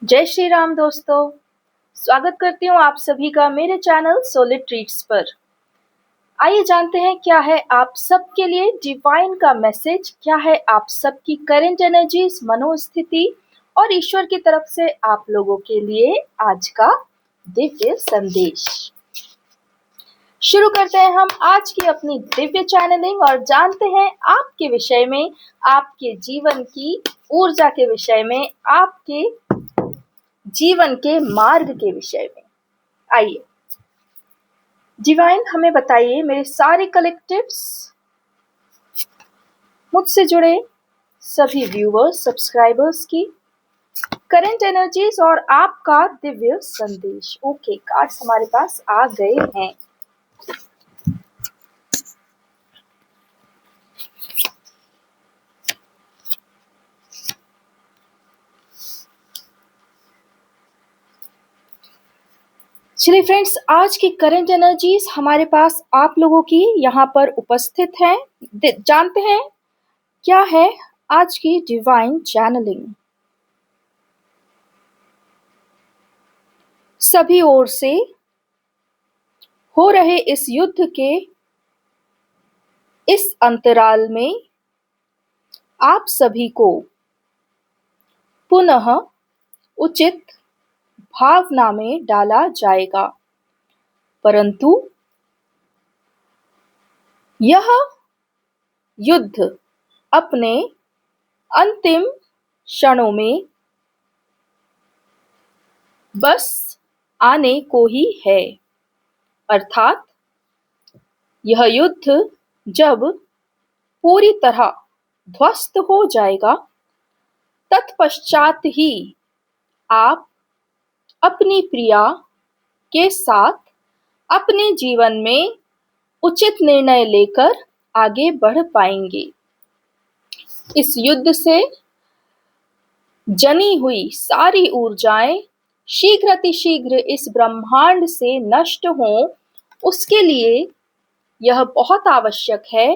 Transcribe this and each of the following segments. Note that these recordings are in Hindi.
जय श्री राम दोस्तों। स्वागत करती हूँ आप सभी का मेरे चैनल सोलिड ट्रीट्स पर। आइए जानते हैं क्या है आप सबके लिए डिवाइन का मैसेज, क्या है आप सबकी करंट एनर्जीज, मनोस्थिति और ईश्वर की तरफ से आप लोगों के लिए आज का दिव्य संदेश। शुरू करते हैं हम आज की अपनी दिव्य चैनलिंग और जानते हैं आपके विषय में, आपके जीवन की ऊर्जा के विषय में, आपके जीवन के मार्ग के विषय में। आइए डिवाइन हमें बताइए, मेरे सारे कलेक्टिव्स, मुझसे जुड़े सभी व्यूअर्स, सब्सक्राइबर्स की करंट एनर्जीज और आपका दिव्य संदेश। ओके, कार्ड्स हमारे पास आ गए हैं। चलिए फ्रेंड्स, आज की करंट एनर्जीज हमारे पास आप लोगों की यहाँ पर उपस्थित हैं। जानते हैं क्या है आज की डिवाइन चैनलिंग। सभी ओर से हो रहे इस युद्ध के इस अंतराल में आप सभी को पुनः उचित भावना में डाला जाएगा, परंतु यह युद्ध अपने अंतिम क्षणों में बस आने को ही है। अर्थात यह युद्ध जब पूरी तरह ध्वस्त हो जाएगा, तत्पश्चात ही आप अपनी प्रिया के साथ अपने जीवन में उचित निर्णय लेकर आगे बढ़ पाएंगे। इस युद्ध से जनी हुई सारी ऊर्जाएं शीघ्र इस ब्रह्मांड से नष्ट हों, उसके लिए यह बहुत आवश्यक है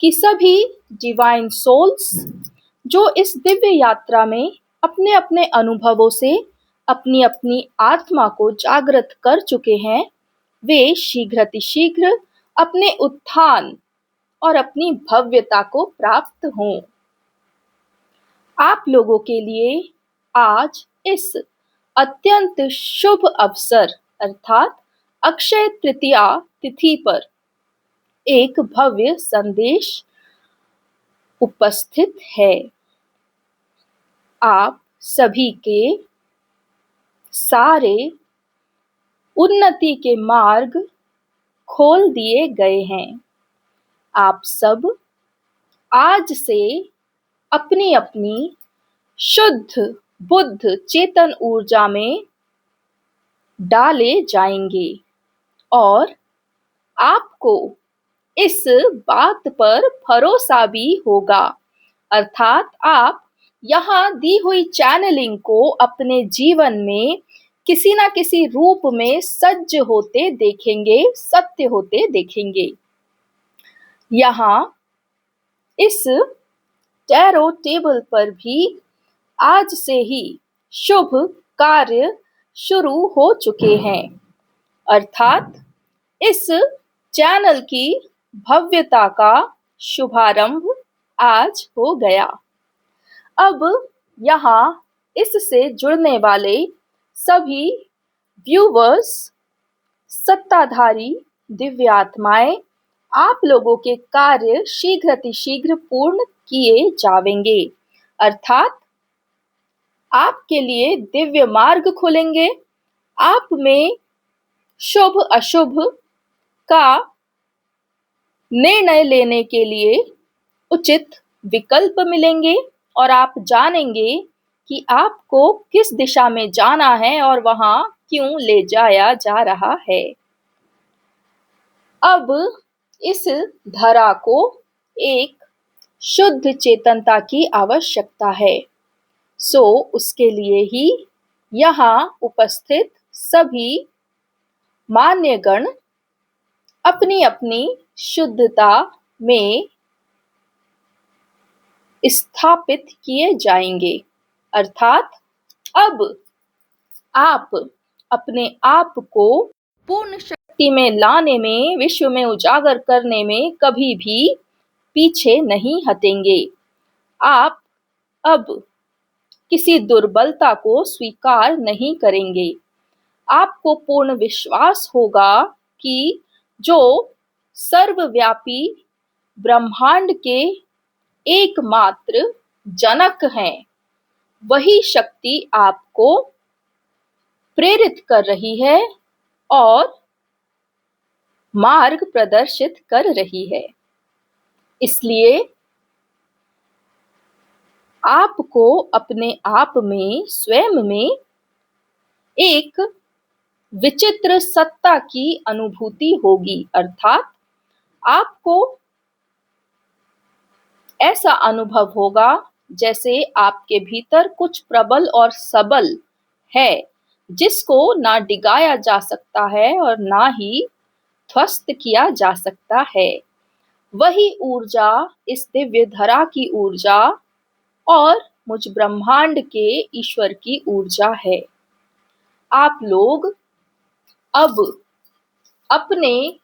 कि सभी डिवाइन सोल्स जो इस दिव्य यात्रा में अपने अपने अनुभवों से अपनी अपनी आत्मा को जागृत कर चुके हैं, वे शीघ्र अपने उत्थान और अपनी भव्यता को प्राप्त हों। आप लोगों के लिए आज इस अत्यंत शुभ अवसर अर्थात अक्षय तृतीया तिथि पर एक भव्य संदेश उपस्थित है। आप सभी के सारे उन्नति के मार्ग खोल दिए गए हैं। आप सब आज से अपनी अपनी शुद्ध बुद्ध चेतन ऊर्जा में डाले जाएंगे और आपको इस बात पर भरोसा भी होगा, अर्थात आप यहाँ दी हुई चैनलिंग को अपने जीवन में किसी ना किसी रूप में सज्ज होते देखेंगे, सत्य होते देखेंगे। यहाँ इस टैरो टेबल पर भी आज से ही शुभ कार्य शुरू हो चुके हैं, अर्थात इस चैनल की भव्यता का शुभारंभ आज हो गया। अब यहाँ इससे जुड़ने वाले सभी व्यूवर्स, सत्ताधारी दिव्य आत्माएं, आप लोगों के कार्य शीघ्र पूर्ण किए जावेंगे, अर्थात आपके लिए दिव्य मार्ग खुलेंगे। आप में शुभ अशुभ का निर्णय लेने के लिए उचित विकल्प मिलेंगे और आप जानेंगे कि आपको किस दिशा में जाना है और वहां क्यों ले जाया जा रहा है। अब इस धरा को एक शुद्ध चेतनता की आवश्यकता है। उसके लिए ही यहाँ उपस्थित सभी मान्यगण अपनी अपनी शुद्धता में स्थापित किए जाएंगे, अर्थात अब आप अपने आप को पूर्ण शक्ति में लाने में, विश्व में उजागर करने में कभी भी पीछे नहीं हटेंगे। आप अब किसी दुर्बलता को स्वीकार नहीं करेंगे। आपको पूर्ण विश्वास होगा कि जो सर्वव्यापी ब्रह्मांड के एकमात्र जनक हैं, वही शक्ति आपको प्रेरित कर रही है और मार्ग प्रदर्शित कर रही है। इसलिए आपको अपने आप में, स्वयं में एक विचित्र सत्ता की अनुभूति होगी, अर्थात आपको ऐसा अनुभव होगा जैसे आपके भीतर कुछ प्रबल और सबल है, जिसको ना डिगाया जा सकता है और ना ही ध्वस्त किया जा सकता है। वही ऊर्जा, इस दिव्य धरा की ऊर्जा और मुझ ब्रह्मांड के ईश्वर की ऊर्जा है। आप लोग अब अपने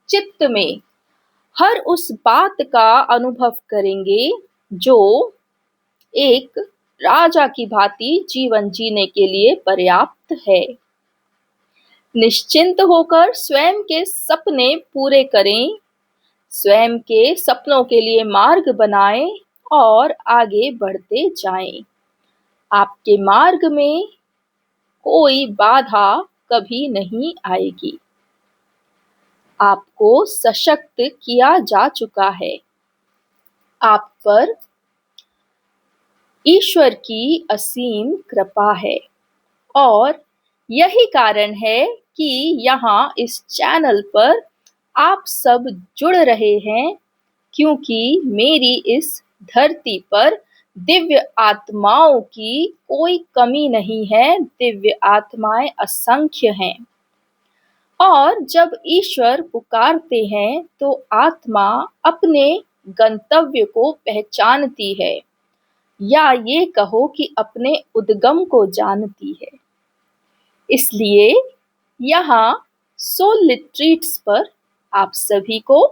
चित्त में हर उस बात का अनुभव करेंगे जो एक राजा की भांति जीवन जीने के लिए पर्याप्त है। निश्चिंत होकर स्वयं के सपने पूरे करें, स्वयं के सपनों के लिए मार्ग बनाएं और आगे बढ़ते जाएं। आपके मार्ग में कोई बाधा कभी नहीं आएगी। आपको सशक्त किया जा चुका है। आप पर ईश्वर की असीम कृपा है और यही कारण है कि यहाँ इस चैनल पर आप सब जुड़ रहे हैं, क्योंकि मेरी इस धरती पर दिव्य आत्माओं की कोई कमी नहीं है। दिव्य आत्माएं असंख्य हैं और जब ईश्वर पुकारते हैं तो आत्मा अपने गंतव्य को पहचानती है, या ये कहो कि अपने उद्गम को जानती है। इसलिए यहाँ सोल लिट्रीट्स पर आप सभी को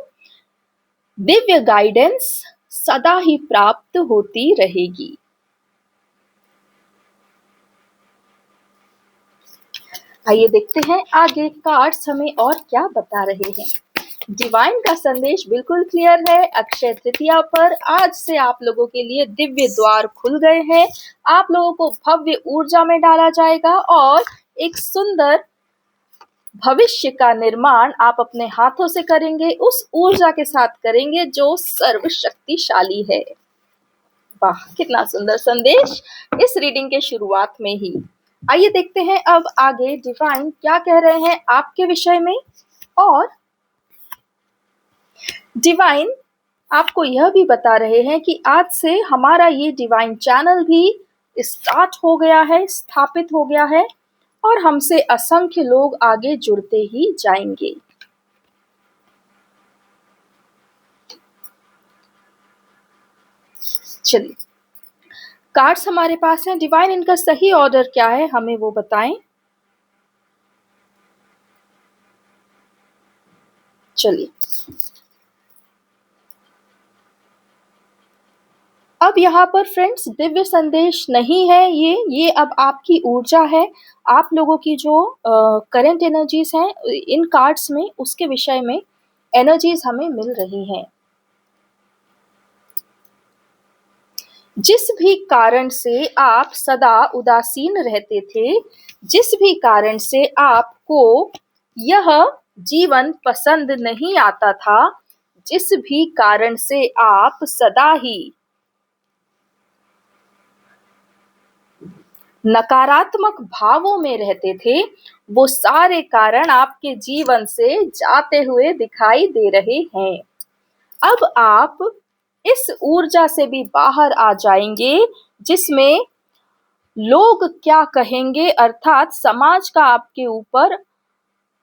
दिव्य गाइडेंस सदा ही प्राप्त होती रहेगी। आइए देखते हैं आगे कार्ड्स हमें और क्या बता रहे हैं। डिवाइन का संदेश बिल्कुल क्लियर है। अक्षय तृतीया पर आज से आप लोगों के लिए दिव्य द्वार खुल गए हैं। आप लोगों को भव्य ऊर्जा में डाला जाएगा और एक सुंदर भविष्य का निर्माण आप अपने हाथों से करेंगे, उस ऊर्जा के साथ करेंगे जो सर्वशक्तिशाली है। वाह, कितना सुंदर संदेश इस रीडिंग के शुरुआत में ही। आइए देखते हैं अब आगे डिवाइन क्या कह रहे हैं आपके विषय में। और डिवाइन आपको यह भी बता रहे हैं कि आज से हमारा ये डिवाइन चैनल भी स्टार्ट हो गया है, स्थापित हो गया है और हमसे असंख्य लोग आगे जुड़ते ही जाएंगे। चलिए, कार्ड्स हमारे पास हैं। डिवाइन इनका सही ऑर्डर क्या है हमें वो बताएं। चलिए, अब यहाँ पर फ्रेंड्स दिव्य संदेश नहीं है, ये अब आपकी ऊर्जा है। आप लोगों की जो करंट एनर्जीज हैं इन कार्ड्स में, उसके विषय में एनर्जीज हमें मिल रही हैं। जिस भी कारण से आप सदा उदासीन रहते थे, जिस भी कारण से आपको यह जीवन पसंद नहीं आता था, जिस भी कारण से आप सदा ही नकारात्मक भावों में रहते थे, वो सारे कारण आपके जीवन से जाते हुए दिखाई दे रहे हैं। अब आप इस ऊर्जा से भी बाहर आ जाएंगे जिसमें लोग क्या कहेंगे, अर्थात समाज का आपके ऊपर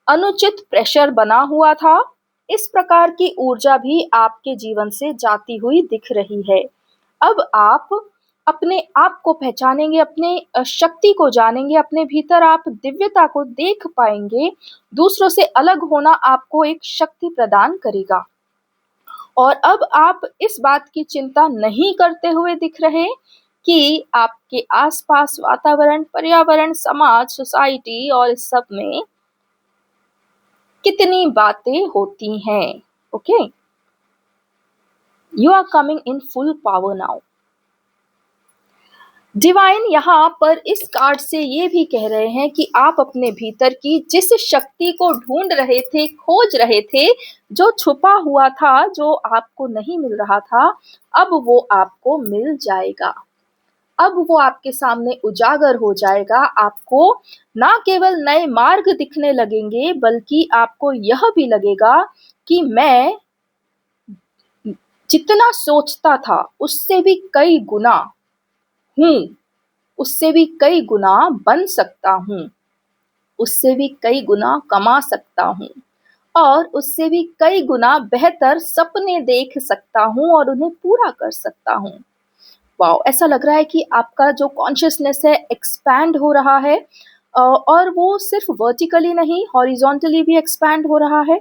अनुचित प्रेशर बना हुआ था। इस प्रकार की ऊर्जा भी आपके जीवन से जाती हुई दिख रही है। अब आप अपने आप को पहचानेंगे, अपने शक्ति को जानेंगे, अपने भीतर आप दिव्यता को देख पाएँगे, दूसरों से अलग होना आपको एक शक्ति प्रदान करेगा। और अब आप इस बात की चिंता नहीं करते हुए दिख रहे कि आपके आस-पास वातावरण, पर्यावरण, समाज, सोसाइटी और इस सब में कितनी बातें होती हैं, okay? You are coming in full power now. Divine यहाँ पर इस कार्ड से ये भी कह रहे हैं कि आप अपने भीतर की जिस शक्ति को ढूंढ रहे थे, खोज रहे थे, जो छुपा हुआ था, जो आपको नहीं मिल रहा था, अब वो आपको मिल जाएगा। अब वो आपके सामने उजागर हो जाएगा। आपको ना केवल नए मार्ग दिखने लगेंगे, बल्कि आपको यह भी लगेगा कि मैं जितना सोचता था, उससे भी कई गुना हूँ, उससे भी कई गुना बन सकता हूँ, उससे भी कई गुना कमा सकता हूँ और उससे भी कई गुना बेहतर सपने देख सकता हूँ और उन्हें पूरा कर सकता हूँ। वाओ! ऐसा लग रहा है कि आपका जो कॉन्शियसनेस है एक्सपैंड हो रहा है और वो सिर्फ वर्टिकली नहीं, हॉरिज़ॉन्टली भी एक्सपैंड हो रहा है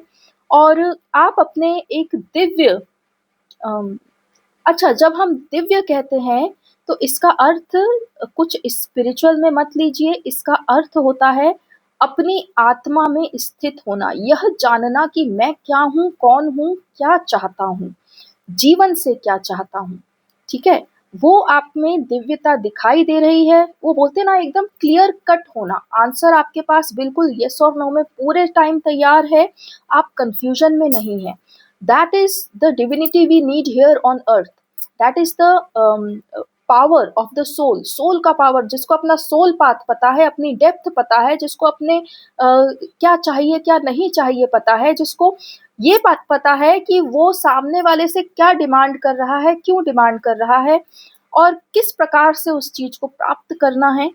और आप अपने एक दिव्य अम, अच्छा, जब हम दिव्य कहते हैं, तो इसका अर्थ कुछ स्पिरिचुअल में मत लीजिए, इसका अर्थ होता है अपनी आत्मा में स्थित होना, यह जानना कि मैं क्या हूँ, कौन हूँ, क्या चाहता हूँ, जीवन से क्या चाहता हूँ, ठीक है? वो आप में दिव्यता दिखाई दे रही है, वो बोलते हैं ना एकदम क्लियर कट होना, आंसर आपके पास बिल्कुल येस और नो में पूरे टाइम तैयार है, आप कन्फ्यूजन में नहीं हैं। That is the divinity we need here on earth. That is the power of the soul, soul का पावर, जिसको अपना सोल पाथ पता है, अपनी डेप्थ पता है, जिसको अपने क्या चाहिए, क्या नहीं चाहिए पता है, जिसको ये बात पता है कि वो सामने वाले से क्या डिमांड कर रहा है, क्यों डिमांड कर रहा है और किस प्रकार से उस चीज़ को प्राप्त करना है,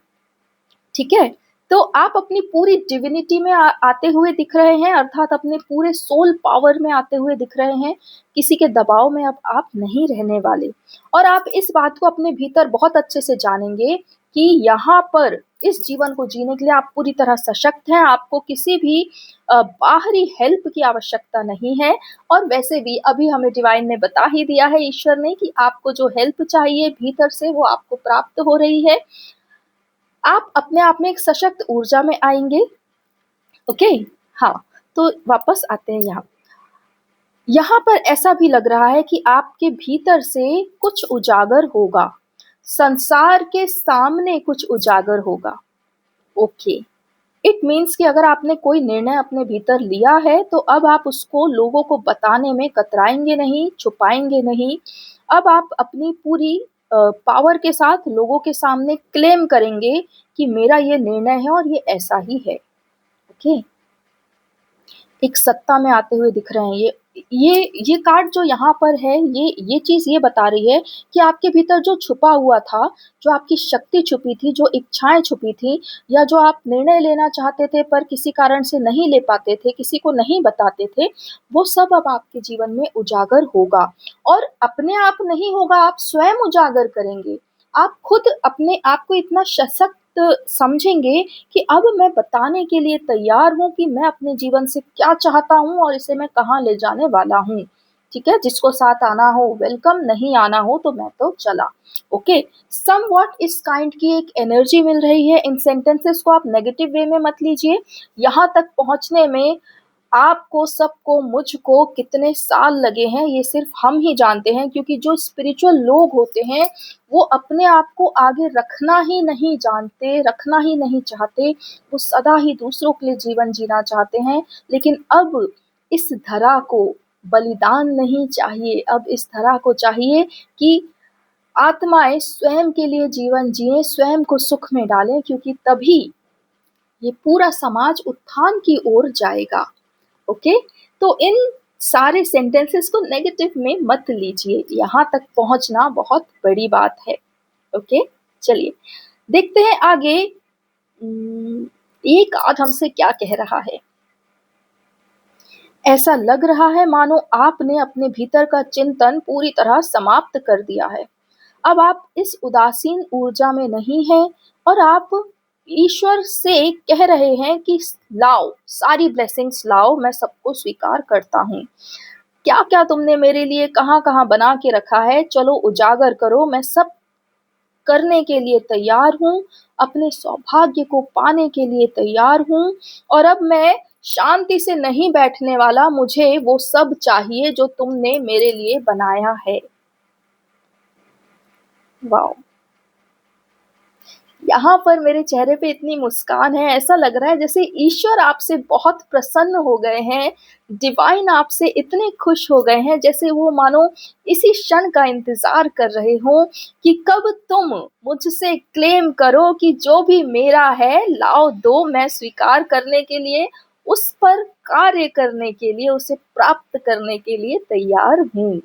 ठीक है? तो आप अपनी पूरी डिविनिटी में आते हुए दिख रहे हैं, अर्थात अपने पूरे सोल पावर में आते हुए दिख रहे हैं, किसी के दबाव में अब आप नहीं रहने वाले। और आप इस बात को अपने भीतर बहुत अच्छे से जानेंगे कि यहाँ पर इस जीवन को जीने के लिए आप पूरी तरह सशक्त हैं, आपको किसी भी बाहरी हेल्प की आवश्यकता नहीं है और वैसे भी अभी हमें डिवाइन ने बता ही दिया है, ईश्वर ने, कि आपको जो हेल्प चाहिए भीतर से वो आपको प्राप्त हो रही है। आप अपने आप में एक सशक्त ऊर्जा में आएँगे, ओके? हाँ, तो वापस आते हैं यहाँ। यहाँ पर ऐसा भी लग रहा है कि आपके भीतर से कुछ उजागर होगा, संसार के सामने कुछ उजागर होगा, ओके। इट मीन्स कि अगर आपने कोई निर्णय अपने भीतर लिया है, तो अब आप उसको लोगों को बताने में कतराएँगे नहीं, छुपाएँगे नहीं। अब आप अपनी पूरी पावर के साथ लोगों के सामने क्लेम करेंगे कि मेरा ये निर्णय है और ये ऐसा ही है, ओके? एक सत्ता में आते हुए दिख रहे हैं ये कार्ड जो यहाँ पर है, ये चीज़ ये बता रही है कि आपके भीतर जो छुपा हुआ था, जो आपकी शक्ति छुपी थी, जो इच्छाएँ छुपी थी या जो आप निर्णय लेना चाहते थे पर किसी कारण से नहीं ले पाते थे, किसी को नहीं बताते थे, वो सब अब आपके जीवन में उजागर होगा और अपने आप नहीं होगा, आप स्वयं उजागर करेंगे। आप खुद अपने आप को इतना सशक्त समझेंगे कि अब मैं बताने के लिए तैयार हूँ कि मैं अपने जीवन से क्या चाहता हूँ और इसे मैं कहाँ ले जाने वाला हूँ, ठीक है? जिसको साथ आना हो वेलकम, नहीं आना हो तो मैं तो चला, ओके? समव्हाट इस काइंड की एक एनर्जी मिल रही है, इन सेंटेंसेस को आप नेगेटिव वे में मत लीजिए, यहाँ तक पहुँचने में आपको, सबको, मुझको कितने साल लगे हैं, ये सिर्फ हम ही जानते हैं क्योंकि जो स्पिरिचुअल लोग होते हैं, वो अपने आप को आगे रखना ही नहीं जानते, रखना ही नहीं चाहते, वो सदा ही दूसरों के लिए जीवन जीना चाहते हैं। लेकिन अब इस धरा को बलिदान नहीं चाहिए, अब इस धरा को चाहिए कि आत्माएँ स्वयं के लिए जीवन जिएँ, स्वयं को सुख में डालें क्योंकि तभी ये पूरा समाज उत्थान की ओर जाएगा। ओके, तो इन सारे सेंटेंसेस को नेगेटिव में मत लीजिए, यहाँ तक पहुँचना बहुत बड़ी बात है। ओके, चलिए देखते हैं आगे ये कार्ड हमसे क्या कह रहा है। ऐसा लग रहा है मानो आपने अपने भीतर का चिंतन पूरी तरह समाप्त कर दिया है। अब आप इस उदासीन ऊर्जा में नहीं हैं और आप ईश्वर से कह रहे हैं कि लाओ, सारी ब्लेसिंग्स लाओ, मैं सबको स्वीकार करता हूँ। क्या-क्या तुमने मेरे लिए कहाँ-कहाँ बना के रखा है, चलो उजागर करो, मैं सब करने के लिए तैयार हूँ, अपने सौभाग्य को पाने के लिए तैयार हूँ और अब मैं शांति से नहीं बैठने वाला, मुझे वो सब चाहिए जो तुमने मेरे लिए बनाया है। वाओ! यहाँ पर मेरे चेहरे पे इतनी मुस्कान है, ऐसा लग रहा है जैसे ईश्वर आपसे बहुत प्रसन्न हो गए हैं, डिवाइन आपसे इतने खुश हो गए हैं, जैसे वो मानो इसी क्षण का इंतज़ार कर रहे हों कि कब तुम मुझसे क्लेम करो कि जो भी मेरा है, लाओ दो, मैं स्वीकार करने के लिए, उस पर कार्य करने के लिए, उसे प्राप्त करने के लिए तैयार हूँ।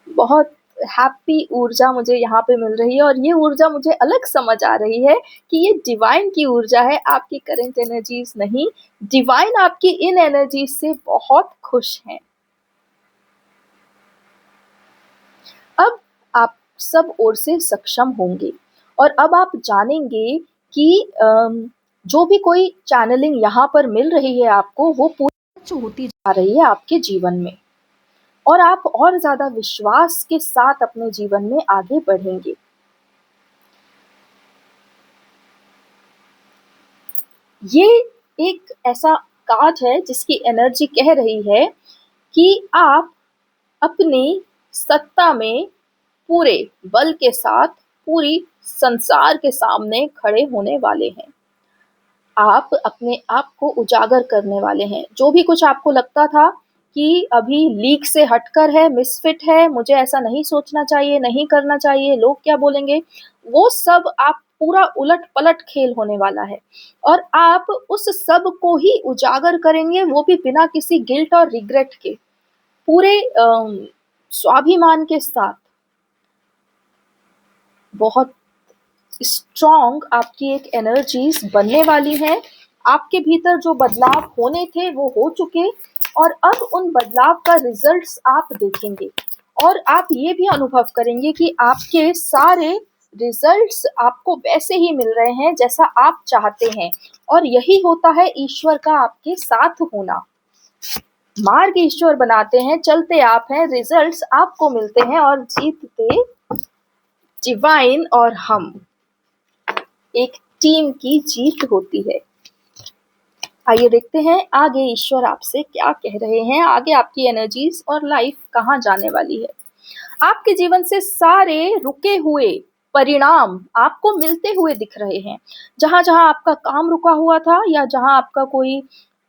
बहुत हैप्पी ऊर्जा मुझे यहाँ पे मिल रही है और ये ऊर्जा मुझे अलग समझ आ रही है कि ये डिवाइन की ऊर्जा है, आपकी करंट एनर्जीज नहीं। डिवाइन आपकी इन एनर्जीज से बहुत खुश हैं। अब आप सब ओर से सक्षम होंगे और अब आप जानेंगे कि जो भी कोई चैनलिंग यहाँ पर मिल रही है आपको, वो पूरी सच होती जा रही है आपके जीवन में और आप और ज़्यादा विश्वास के साथ अपने जीवन में आगे बढ़ेंगे। ये एक ऐसा कार्ड है जिसकी एनर्जी कह रही है कि आप अपनी सत्ता में पूरे बल के साथ पूरी संसार के सामने खड़े होने वाले हैं। आप अपने आप को उजागर करने वाले हैं। जो भी कुछ आपको लगता था कि अभी लीक से हटकर है, मिसफिट है, मुझे ऐसा नहीं सोचना चाहिए, नहीं करना चाहिए, लोग क्या बोलेंगे, वो सब आप पूरा उलट-पलट खेल होने वाला है और आप उस सब को ही उजागर करेंगे, वो भी बिना किसी गिल्ट और रिग्रेट के, पूरे स्वाभिमान के साथ। बहुत स्ट्रॉन्ग आपकी एक एनर्जीज बनने वाली हैं। आपके भीतर जो बदलाव होने थे वो हो चुके और अब उन बदलाव का रिजल्ट्स आप देखेंगे और आप ये भी अनुभव करेंगे कि आपके सारे रिजल्ट्स आपको वैसे ही मिल रहे हैं जैसा आप चाहते हैं और यही होता है ईश्वर का आपके साथ होना। मार्ग ईश्वर बनाते हैं, चलते आप हैं, रिजल्ट्स आपको मिलते हैं और जीतते डिवाइन और हम। एक टीम की जीत होती है। आइए देखते हैं आगे ईश्वर आपसे क्या कह रहे हैं, आगे आपकी एनर्जीज और लाइफ कहाँ जाने वाली है। आपके जीवन से सारे रुके हुए परिणाम आपको मिलते हुए दिख रहे हैं। जहाँ-जहाँ आपका काम रुका हुआ था या जहाँ आपका कोई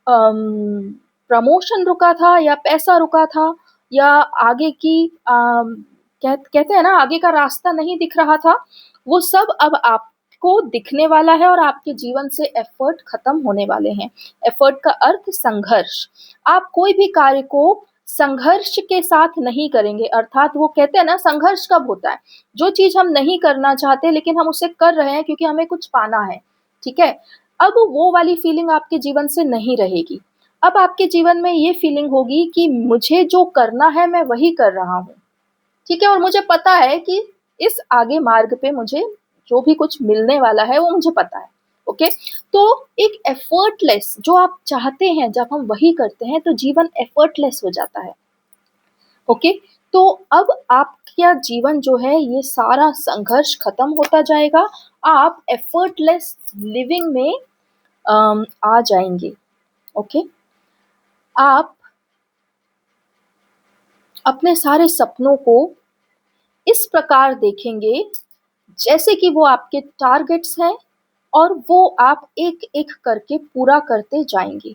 प्रमोशन रुका था या पैसा रुका था या आगे की कहते हैं ना आगे का रास्ता नहीं दिख रहा था, वो सब अब आपको दिखने वाला है और आपके जीवन से एफर्ट खत्म होने वाले हैं। एफर्ट का अर्थ संघर्ष। आप कोई भी कार्य को संघर्ष के साथ नहीं करेंगे, अर्थात वो कहते हैं ना संघर्ष कब होता है? जो चीज़ हम नहीं करना चाहते लेकिन हम उसे कर रहे हैं क्योंकि हमें कुछ पाना है, ठीक है? अब वो वाली फीलिंग आपके जीवन से नहीं रहेगी। अब आपके जीवन में ये फीलिंग होगी कि मुझे जो करना है मैं वही कर रहा हूँ। ठीक है? और मुझे पता है कि इस आगे मार्ग पे मुझे जो भी कुछ मिलने वाला है वो मुझे पता है। ओके? तो एक एफर्टलेस जो आप चाहते हैं जब हम वही करते हैं तो जीवन एफर्टलेस हो जाता है। ओके? तो अब आपका जीवन जो है ये सारा संघर्ष खत्म होता जाएगा। आप एफर्टलेस लिविंग में आ जाएँगे। ओके? आप अपने सारे सपनों को इस प्रकार देखेंगे जैसे कि वो आपके टारगेट्स हैं और वो आप एक-एक करके पूरा करते जाएँगे।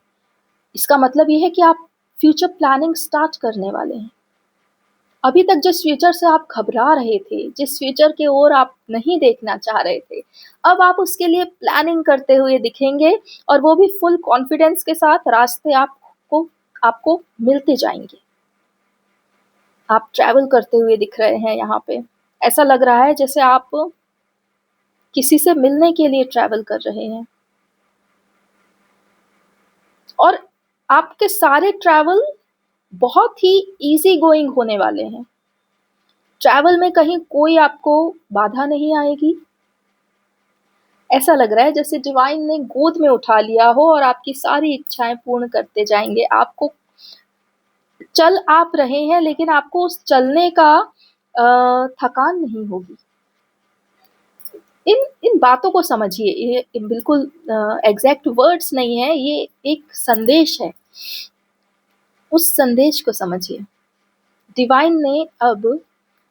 इसका मतलब ये है कि आप फ्यूचर प्लानिंग स्टार्ट करने वाले हैं। अभी तक जिस फ्यूचर से आप घबरा रहे थे, जिस फ्यूचर की ओर आप नहीं देखना चाह रहे थे, अब आप उसके लिए प्लानिंग करते हुए दिखेंगे और वो भी फुल कॉन्फिडेंस के साथ रास्ते आपको मिलते जाएँगे। आप ट्रैवल करते हुए दिख रहे हैं यहाँ पे। ऐसा लग रहा है जैसे आप किसी से मिलने के लिए ट्रैवल कर रहे हैं और आपके सारे ट्रैवल बहुत ही ईज़ी गोइंग होने वाले हैं। ट्रैवल में कहीं कोई आपको बाधा नहीं आएगी। ऐसा लग रहा है जैसे डिवाइन ने गोद में उठा लिया हो और आपकी सारी इच्छाएं पूर्ण करते जाएंगे। आपको चल आप रहे हैं, लेकिन आपको उस चलने का थकान नहीं होगी। इन इन बातों को समझिए, ये बिल्कुल एग्जैक्ट वर्ड्स नहीं है, ये एक संदेश है। उस संदेश को समझिए। डिवाइन ने अब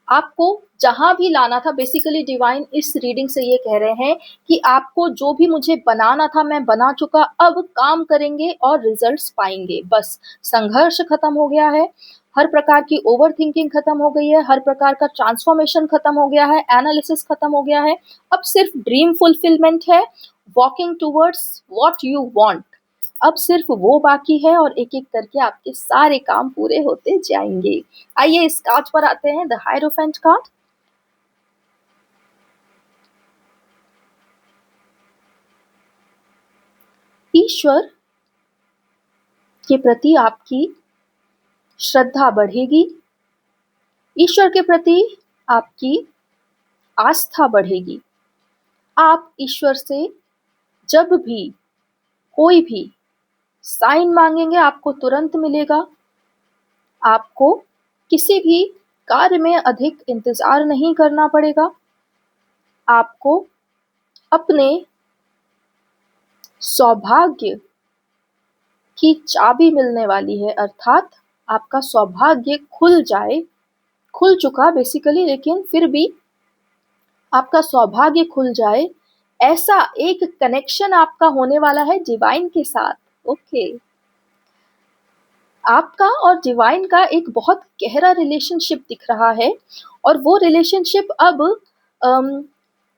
आपको जहां भी लाना था, बेसिकली डिवाइन इस रीडिंग से ये कह रहे हैं कि आपको जो भी मुझे बनाना था मैं बना चुका, अब काम करेंगे और रिजल्ट्स पाएंगे। बस संघर्ष खत्म हो गया है, हर प्रकार की ओवर थिंकिंग खत्म हो गई है, हर प्रकार का ट्रांसफॉर्मेशन खत्म हो गया है, एनालिसिस खत्म हो गया है। अब सिर्फ ड्रीम फुलफिलमेंट है, walking towards what you want. अब सिर्फ वो बाकी है और एक एक करके आपके सारे काम पूरे होते जाएंगे। आइए इस कार्ड पर आते हैं, द हायरोफेंट कार्ड। ईश्वर के प्रति आपकी श्रद्धा बढ़ेगी, ईश्वर के प्रति आपकी आस्था बढ़ेगी। आप ईश्वर से जब भी कोई भी साइन मांगेंगे आपको तुरंत मिलेगा। आपको किसी भी कार्य में अधिक इंतजार नहीं करना पड़ेगा। आपको अपने सौभाग्य की चाबी मिलने वाली है, अर्थात आपका सौभाग्य खुल चुका बेसिकली, लेकिन फिर भी आपका सौभाग्य खुल जाए, ऐसा एक कनेक्शन आपका होने वाला है डिवाइन के साथ। ओके, आपका और डिवाइन का एक बहुत गहरा रिलेशनशिप दिख रहा है, और वो रिलेशनशिप अब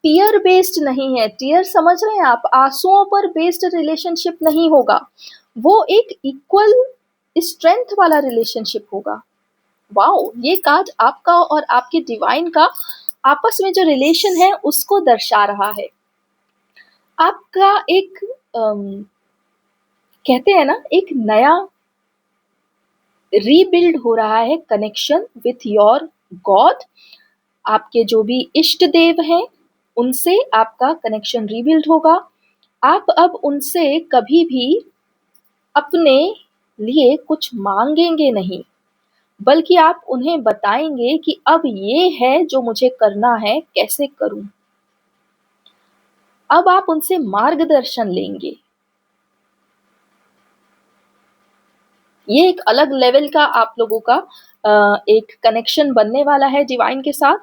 टीयर बेस्ड नहीं है। टीयर समझ रहे हैं आप, आंसुओं पर बेस्ड रिलेशनशिप नहीं होगा, वो एक इक्वल स्ट्रेंथ वाला रिलेशनशिप होगा। वाओ, ये कार्ड आपका और आपके डिवाइन का आपस में जो रिलेशन है उसको दर्शा रहा है। आपका एक कहते हैं ना, एक नया रीबिल्ड हो रहा है कनेक्शन विथ योर गॉड। आपके जो भी इष्ट देव हैं उनसे आपका कनेक्शन रीबिल्ड होगा। आप अब उनसे कभी भी अपने लिए कुछ मांगेंगे नहीं, बल्कि आप उन्हें बताएंगे कि अब ये है जो मुझे करना है, कैसे करूं। अब आप उनसे मार्गदर्शन लेंगे। ये एक अलग लेवल का आप लोगों का एक कनेक्शन बनने वाला है डिवाइन के साथ।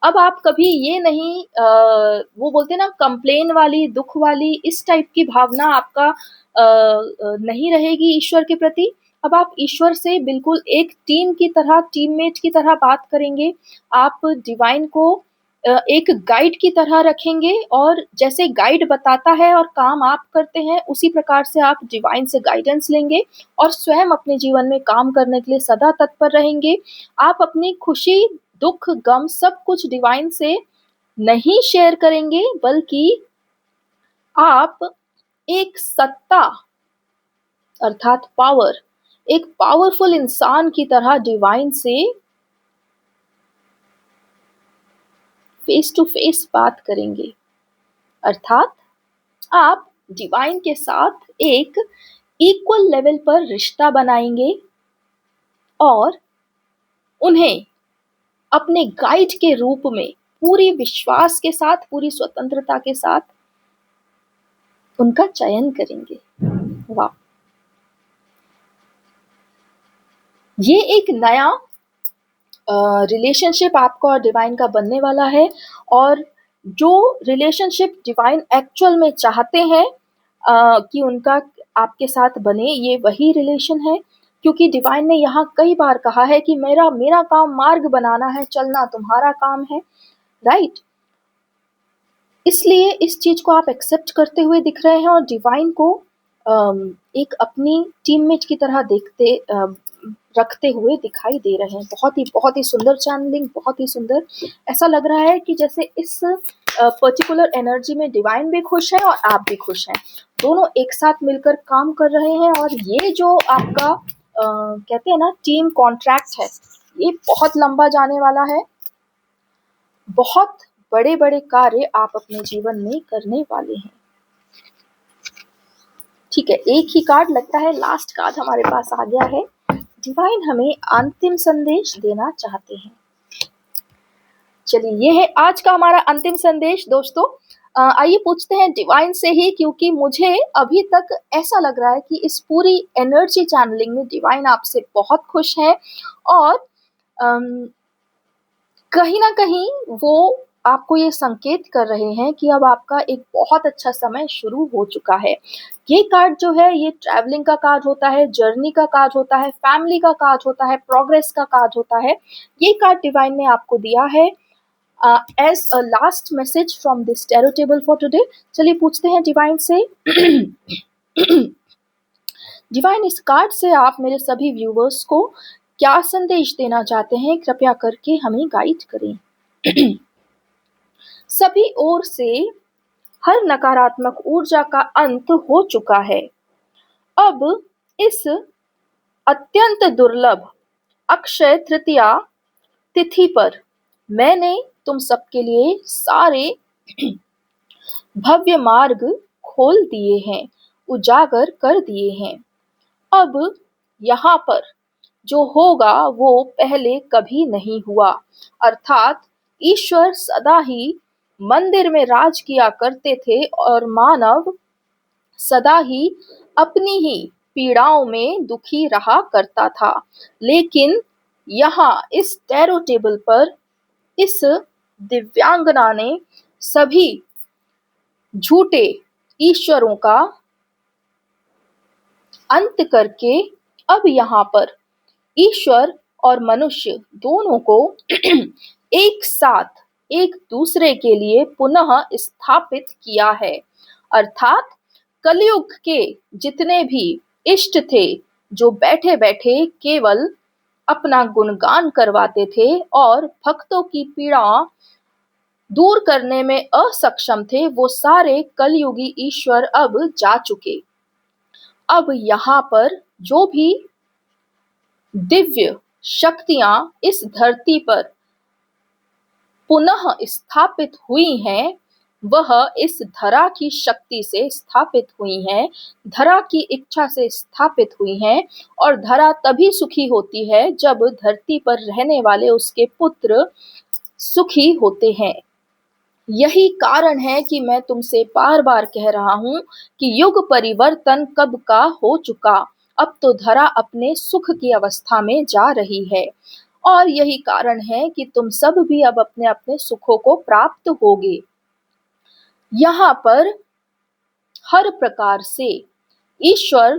अब आप कभी ये नहीं वो बोलते ना कंप्लेन वाली, दुख वाली, इस टाइप की भावना आपका नहीं रहेगी ईश्वर के प्रति। अब आप ईश्वर से बिल्कुल एक टीम की तरह, टीममेट की तरह बात करेंगे। आप डिवाइन को एक गाइड की तरह रखेंगे, और जैसे गाइड बताता है और काम आप करते हैं, उसी प्रकार से आप डिवाइन से गाइडेंस लेंगे और स्वयं अपने जीवन में काम करने के लिए सदा तत्पर रहेंगे। आप अपनी खुशी, दुख, गम सब कुछ डिवाइन से नहीं शेयर करेंगे, बल्कि आप एक सत्ता अर्थात पावर, एक पावरफुल इंसान की तरह डिवाइन से फेस टू फेस बात करेंगे। अर्थात आप डिवाइन के साथ एक इक्वल लेवल पर रिश्ता बनाएंगे और उन्हें अपने गाइड के रूप में पूरी विश्वास के साथ, पूरी स्वतंत्रता के साथ उनका चयन करेंगे। वाह, ये एक नया रिलेशनशिप आपका और डिवाइन का बनने वाला है, और जो रिलेशनशिप डिवाइन एक्चुअल में चाहते हैं कि उनका आपके साथ बने, ये वही रिलेशन है। क्योंकि डिवाइन ने यहाँ कई बार कहा है कि मेरा काम मार्ग बनाना है, चलना तुम्हारा काम है, राइट। इसलिए इस चीज को आप एक्सेप्ट करते हुए दिख रहे हैं और डिवाइन को एक अपनी टीममेट की तरह रखते हुए दिखाई दे रहे हैं। बहुत ही सुंदर चैनलिंग, बहुत ही सुंदर। ऐसा लग रहा है कि जैसे इस पर्टिकुलर एनर्जी में डिवाइन भी खुश है और आप भी खुश हैं, दोनों एक साथ मिलकर काम कर रहे हैं। और ये जो आपका कहते हैं ना टीम कॉन्ट्रैक्ट है, ये बहुत लंबा जाने वाला है। बहुत बड़े बड़े कार्य आप अपने जीवन में करने वाले हैं। ठीक है, एक ही कार्ड लगता है, लास्ट कार्ड हमारे पास आ गया है। डिवाइन हमें अंतिम संदेश देना चाहते हैं। चलिए, ये है आज का हमारा अंतिम संदेश दोस्तों। आइए पूछते हैं डिवाइन से ही, क्योंकि मुझे अभी तक ऐसा लग रहा है कि इस पूरी एनर्जी चैनलिंग में डिवाइन आपसे बहुत खुश है और कहीं ना कहीं वो आपको ये संकेत कर रहे हैं कि अब आपका एक बहुत अच्छा समय शुरू हो चुका है। ये कार्ड जो है, ये ट्रैवलिंग का कार्ड होता है, जर्नी का कार्ड होता है, फैमिली का कार्ड होता है, प्रोग्रेस का कार्ड होता है। ये कार्ड डिवाइन ने आपको दिया है as a last message from this tarot table for today। चलिए पूछते हैं डिवाइन से। डिवाइन, इस कार्ड से आप मेरे सभी व्यूवर्स को क्या संदेश देना चाहते हैं, कृपया करके हमें गाइड करें। सभी ओर से हर नकारात्मक ऊर्जा का अंत हो चुका है। अब इस अत्यंत दुर्लभ अक्षय तृतीया तिथि पर मैंने तुम सबके लिए सारे भव्य मार्ग खोल दिए हैं, उजागर कर दिए हैं। अब यहाँ पर जो होगा वो पहले कभी नहीं हुआ, अर्थात ईश्वर सदा ही मंदिर में राज किया करते थे और मानव सदा ही अपनी ही पीड़ाओं में दुखी रहा करता था। लेकिन यहाँ इस टैरो टेबल पर इस दिव्यांगना ने सभी झूठे ईश्वरों का अंत करके अब यहाँ पर ईश्वर और मनुष्य दोनों को एक साथ एक दूसरे के लिए पुनः स्थापित किया है। अर्थात कलयुग के जितने भी इष्ट थे, जो बैठे बैठे केवल अपना गुणगान करवाते थे और भक्तों की पीड़ा दूर करने में असक्षम थे, वो सारे कलयुगी ईश्वर अब जा चुके। अब यहाँ पर जो भी दिव्य शक्तियां इस धरती पर पुनः स्थापित हुई हैं, वह इस धरा की शक्ति से स्थापित हुई हैं, धरा की इच्छा से स्थापित हुई हैं। और धरा तभी सुखी होती है जब धरती पर रहने वाले उसके पुत्र सुखी होते हैं। यही कारण है कि मैं तुमसे बार बार कह रहा हूं कि युग परिवर्तन कब का हो चुका, अब तो धरा अपने सुख की अवस्था में जा रही है। और यही कारण है कि तुम सब भी अब अपने अपने सुखों को प्राप्त होगे। यहाँ पर हर प्रकार से ईश्वर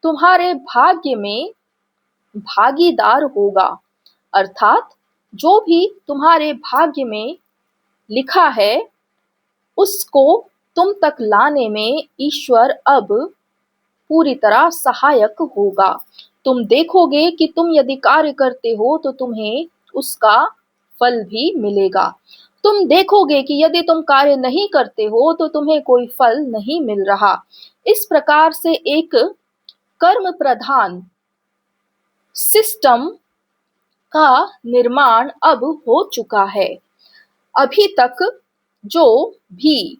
तुम्हारे भाग्य में भागीदार होगा, अर्थात जो भी तुम्हारे भाग्य में लिखा है उसको तुम तक लाने में ईश्वर अब पूरी तरह सहायक होगा। तुम देखोगे कि तुम यदि कार्य करते हो तो तुम्हें उसका फल भी मिलेगा। तुम देखोगे कि यदि तुम कार्य नहीं करते हो तो तुम्हें कोई फल नहीं मिल रहा। इस प्रकार से एक कर्म प्रधान सिस्टम का निर्माण अब हो चुका है। अभी तक जो भी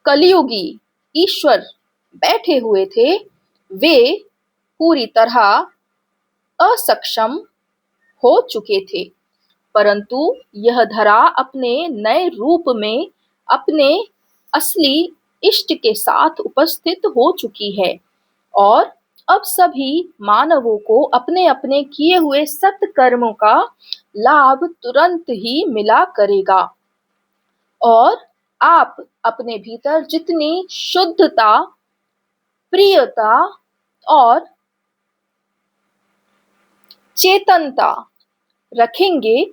कलयुगी ईश्वर बैठे हुए थे, वे पूरी तरह असक्षम हो चुके थे, परंतु यह धरा अपने नए रूप में अपने असली इष्ट के साथ उपस्थित हो चुकी है। और अब सभी मानवों को अपने अपने किए हुए सत्कर्मों का लाभ तुरंत ही मिला करेगा। और आप अपने भीतर जितनी शुद्धता, प्रियता और चेतनता रखेंगे,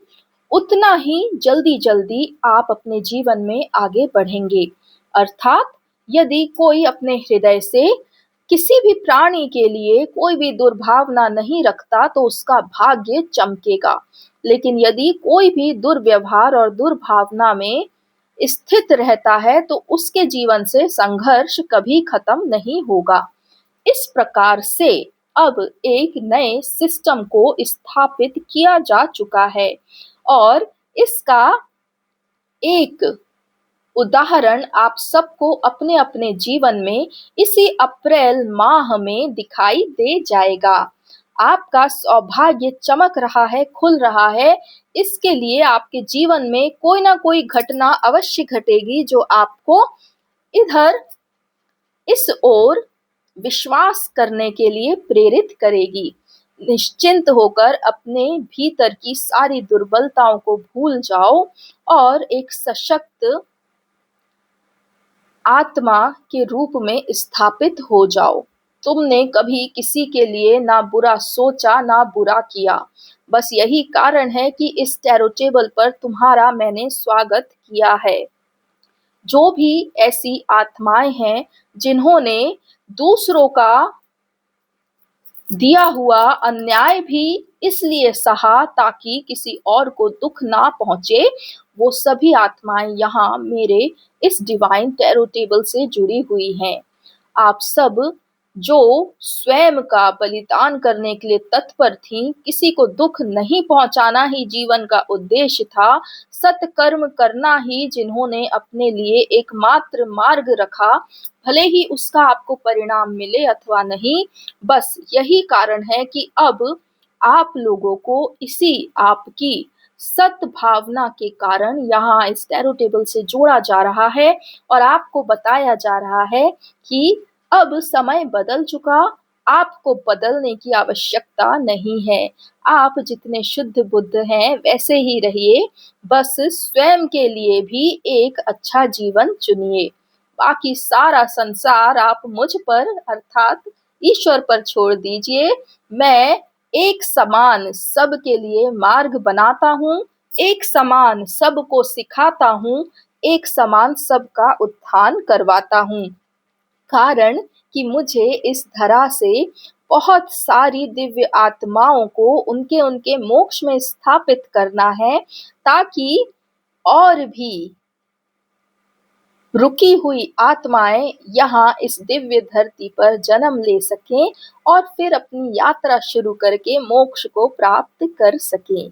उतना ही जल्दी जल्दी आप अपने जीवन में आगे बढ़ेंगे। अर्थात यदि कोई अपने हृदय से किसी भी प्राणी के लिए कोई भी दुर्भावना नहीं रखता तो उसका भाग्य चमकेगा। लेकिन यदि कोई भी दुर्व्यवहार और दुर्भावना में स्थित रहता है तो उसके जीवन से संघर्ष कभी खत्म नहीं होगा। इस प्रकार से अब एक नए सिस्टम को स्थापित किया जा चुका है और इसका एक उदाहरण आप सबको अपने अपने जीवन में इसी अप्रैल माह में दिखाई दे जाएगा। आपका सौभाग्य चमक रहा है, खुल रहा है। इसके लिए आपके जीवन में कोई ना कोई घटना अवश्य घटेगी जो आपको इधर इस ओर विश्वास करने के लिए प्रेरित करेगी। निश्चिंत होकर अपने भीतर की सारी दुर्बलताओं को भूल जाओ और एक सशक्त आत्मा के रूप में स्थापित हो जाओ। तुमने कभी किसी के लिए ना बुरा सोचा ना बुरा किया। बस यही कारण है कि इस टैरो टेबल पर तुम्हारा मैंने स्वागत किया है। जो भी ऐसी आत्माएं हैं जिन्होंने दूसरों का दिया हुआ अन्याय भी इसलिए सहा ताकि किसी और को दुख ना पहुंचे, वो सभी आत्माएं यहाँ मेरे इस डिवाइन टैरो टेबल से जुड़ी हुई हैं। आप सब जो स्वयं का बलिदान करने के लिए तत्पर थीं, किसी को दुख नहीं पहुंचाना ही जीवन का उद्देश्य था, सत्कर्म करना ही जिन्होंने अपने लिए एकमात्र मार्ग रखा, भले ही उसका आपको परिणाम मिले अथवा नहीं, बस यही कारण है कि अब आप लोगों को इसी आपकी सद्भावना के कारण यहाँ इस टैरो टेबल से जोड़ा जा रहा है और आपको बताया जा रहा है कि अब समय बदल चुका, आपको बदलने की आवश्यकता नहीं है। आप जितने शुद्ध बुद्ध हैं वैसे ही रहिए, बस स्वयं के लिए भी एक अच्छा जीवन चुनिए। बाकी सारा संसार आप मुझ पर अर्थात ईश्वर पर छोड़ दीजिए। मैं एक समान सबके लिए मार्ग बनाता हूँ, एक समान सबको सिखाता हूँ, एक समान सबका उत्थान करवाता हूँ। कारण कि मुझे इस धरा से बहुत सारी दिव्य आत्माओं को उनके उनके मोक्ष में स्थापित करना है, ताकि और भी रुकी हुई आत्माएं यहाँ इस दिव्य धरती पर जन्म ले सकें और फिर अपनी यात्रा शुरू करके मोक्ष को प्राप्त कर सकें।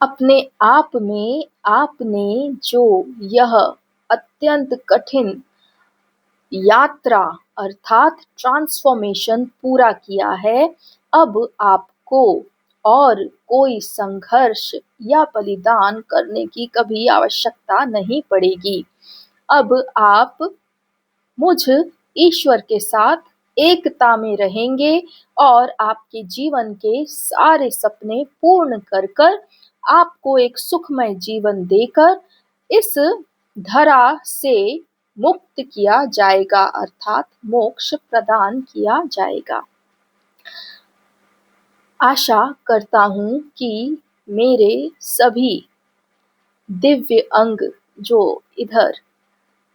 अपने आप में आपने जो यह अत्यंत कठिन यात्रा अर्थात ट्रांसफॉर्मेशन पूरा किया है, अब आपको और कोई संघर्ष या बलिदान करने की कभी आवश्यकता नहीं पड़ेगी। अब आप मुझ ईश्वर के साथ एकता में रहेंगे और आपके जीवन के सारे सपने पूर्ण कर कर आपको एक सुखमय जीवन देकर इस धरा से मुक्त किया जाएगा अर्थात मोक्ष प्रदान किया जाएगा। आशा करता हूँ कि मेरे सभी दिव्य अंग जो इधर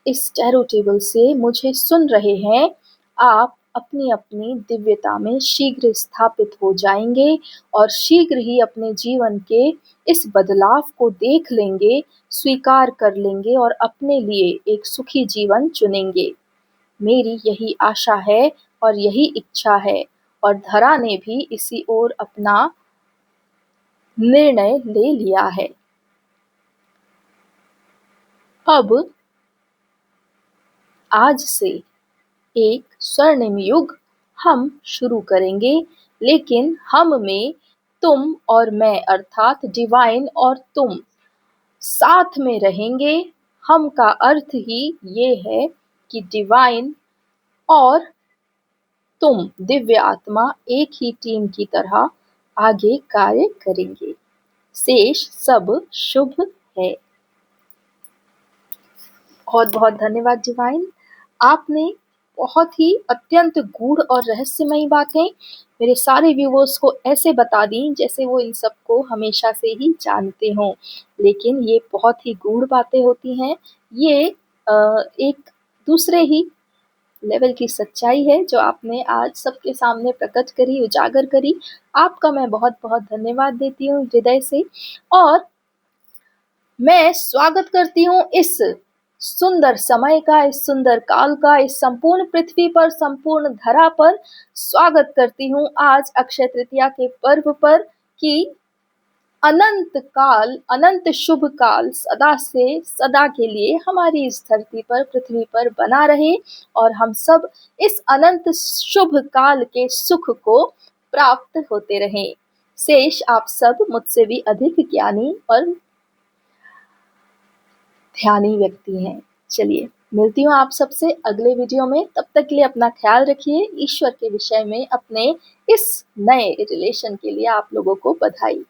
इस टैरो टेबल से मुझे सुन रहे हैं, आप अपनी अपनी दिव्यता में शीघ्र स्थापित हो जाएंगे और शीघ्र ही अपने जीवन के इस बदलाव को देख लेंगे, स्वीकार कर लेंगे और अपने लिए एक सुखी जीवन चुनेंगे। मेरी यही आशा है और यही इच्छा है और धरा ने भी इसी ओर अपना निर्णय ले लिया है। अब आज से एक स्वर्णिम युग हम शुरू करेंगे, लेकिन हम में तुम और मैं अर्थात डिवाइन और तुम साथ में रहेंगे। हम का अर्थ ही ये है कि डिवाइन और तुम दिव्य आत्मा एक ही टीम की तरह आगे कार्य करेंगे। शेष सब शुभ है। बहुत बहुत धन्यवाद डिवाइन। आपने बहुत ही अत्यंत गूढ़ और रहस्यमयी बातें मेरे सारे व्यूवर्स को ऐसे बता दी जैसे वो इन सबको हमेशा से ही जानते हों, लेकिन ये बहुत ही गूढ़ बातें होती हैं। ये एक दूसरे ही लेवल की सच्चाई है जो आपने आज सबके सामने प्रकट करी, उजागर करी। आपका मैं बहुत बहुत धन्यवाद देती हूँ हृदय से और मैं स्वागत करती हूँ इस सुंदर समय का, इस सुंदर काल का, इस संपूर्ण पृथ्वी पर, संपूर्ण धरा पर स्वागत करती हूँ आज अक्षय तृतीया के पर्व पर कि अनंत काल, अनंत शुभ काल सदा से सदा के लिए हमारी इस धरती पर, पृथ्वी पर बना रहे और हम सब इस अनंत शुभ काल के सुख को प्राप्त होते रहें। शेष आप सब मुझसे भी अधिक ज्ञानी और ध्यानी व्यक्ति हैं। चलिए, मिलती हूँ आप सबसे अगले वीडियो में। तब तक के लिए अपना ख्याल रखिए। ईश्वर के विषय में अपने इस नए रिलेशन के लिए आप लोगों को बधाई।